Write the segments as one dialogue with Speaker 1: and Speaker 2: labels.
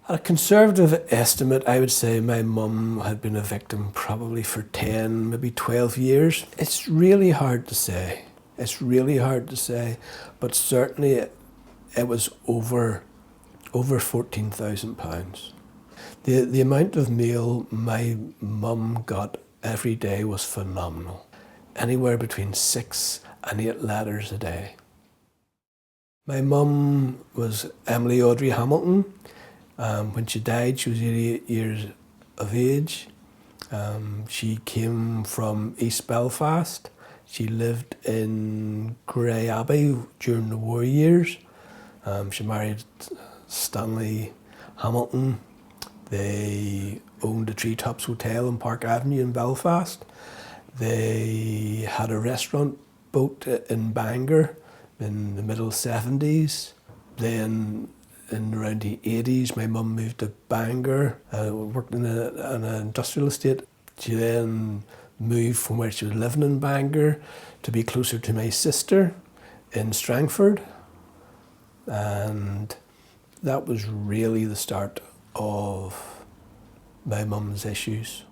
Speaker 1: At a conservative estimate, I would say my mum had been a victim probably for 10, maybe 12 years. It's really hard to say. It's really hard to say, but certainly it was over £14,000. The amount of mail my mum got every day was phenomenal. Anywhere between 6 and 8 letters a day. My mum was Emily Audrey Hamilton. When she died, she was 88 years of age. She came from East Belfast. She lived in Grey Abbey during the war years. She married Stanley Hamilton. They owned a Treetops Hotel on Park Avenue in Belfast. They had a restaurant boat in Bangor in the middle 70s. Then in around the 80s, my mum moved to Bangor, worked in an industrial estate. She then moved from where she was living in Bangor to be closer to my sister in Strangford. And that was really the start of my mum's issues.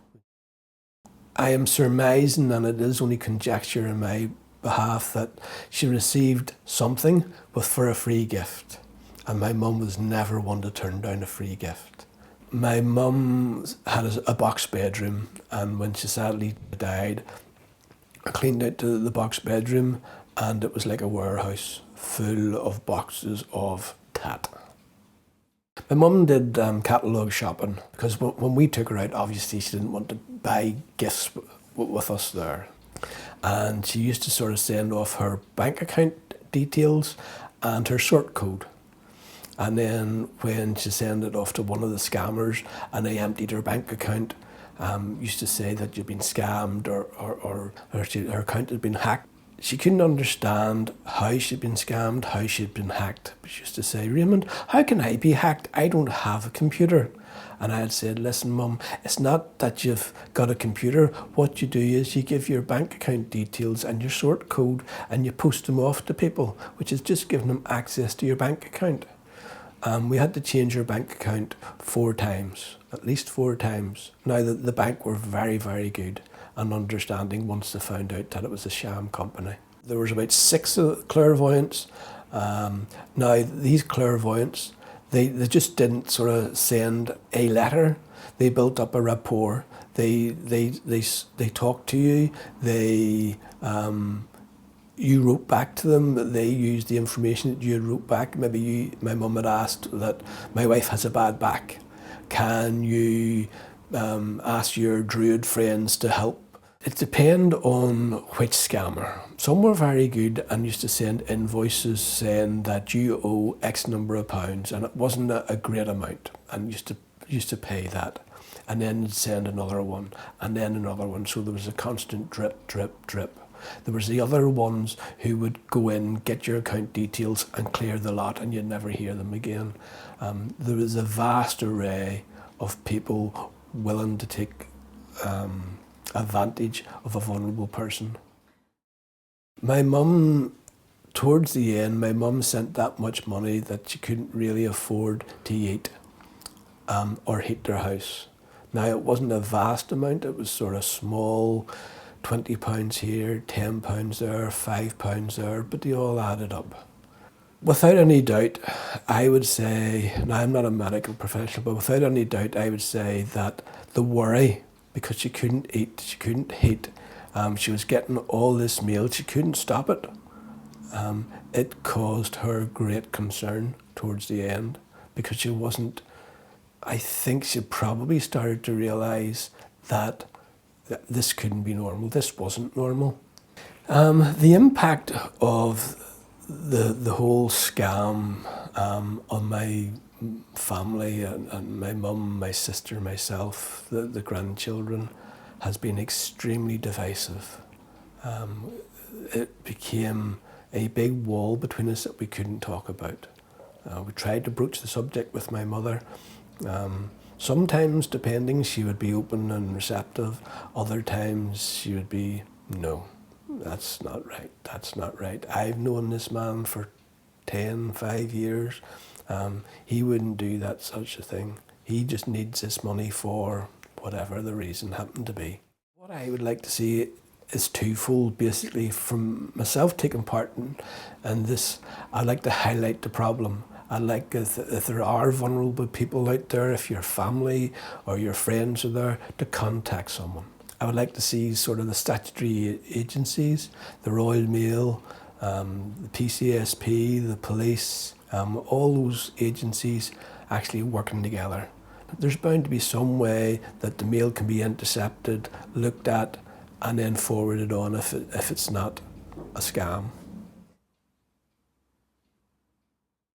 Speaker 1: I am surmising, and it is only conjecture on my behalf, that she received something for a free gift. And my mum was never one to turn down a free gift. My mum had a box bedroom, and when she sadly died, I cleaned out the box bedroom, and it was like a warehouse full of boxes of tat. My mum did catalogue shopping, because when we took her out, obviously she didn't want to buy gifts with us there. And she used to sort of send off her bank account details and her sort code. And then when she sent it off to one of the scammers and they emptied her bank account, used to say that you'd been scammed or her account had been hacked. She couldn't understand how she'd been scammed, how she'd been hacked. But she used to say, "Raymond, how can I be hacked? I don't have a computer." And I had said, "Listen, Mum, it's not that you've got a computer. What you do is you give your bank account details and your sort code and you post them off to people, which is just giving them access to your bank account." We had to change her bank account 4 times, at least 4 times. Now, the bank were very, very good and understanding once they found out that it was a sham company. There was about 6 clairvoyants. Now, these clairvoyants, they just didn't sort of send a letter. They built up a rapport. They talked to you. You wrote back to them. They used the information that you had wrote back. Maybe my mum had asked that my wife has a bad back. Can you ask your druid friends to help? It depended on which scammer. Some were very good and used to send invoices saying that you owe X number of pounds, and it wasn't a great amount, and used to pay that. And then you'd send another one, and then another one. So there was a constant drip, drip, drip. There was the other ones who would go in, get your account details and clear the lot, and you'd never hear them again. There was a vast array of people willing to take advantage of a vulnerable person. My mum, towards the end, my mum sent that much money that she couldn't really afford to eat or heat their house. Now, it wasn't a vast amount, it was sort of small, £20 here, £10 there, £5 there, but they all added up. Without any doubt, I would say, now I'm not a medical professional, but without any doubt, I would say that the worry, because she couldn't eat, she couldn't heat, she was getting all this mail, she couldn't stop it. It caused her great concern towards the end, because she wasn't, I think she probably started to realise that this couldn't be normal, this wasn't normal. The impact of the whole scam on my family and my mum, my sister, myself, the grandchildren, has been extremely divisive. It became a big wall between us that we couldn't talk about. We tried to broach the subject with my mother. Sometimes, depending, she would be open and receptive. Other times she would be, "No, that's not right, that's not right. I've known this man for 5 years. He wouldn't do that such a thing. He just needs this money for whatever the reason happened to be. What I would like to see is twofold, basically. From myself taking part in this, I'd like to highlight the problem. I'd like, if there are vulnerable people out there, if your family or your friends are there, to contact someone. I would like to see sort of the statutory agencies, the Royal Mail, the PCSP, the police, all those agencies actually working together. There's bound to be some way that the mail can be intercepted, looked at, and then forwarded on if it's not a scam.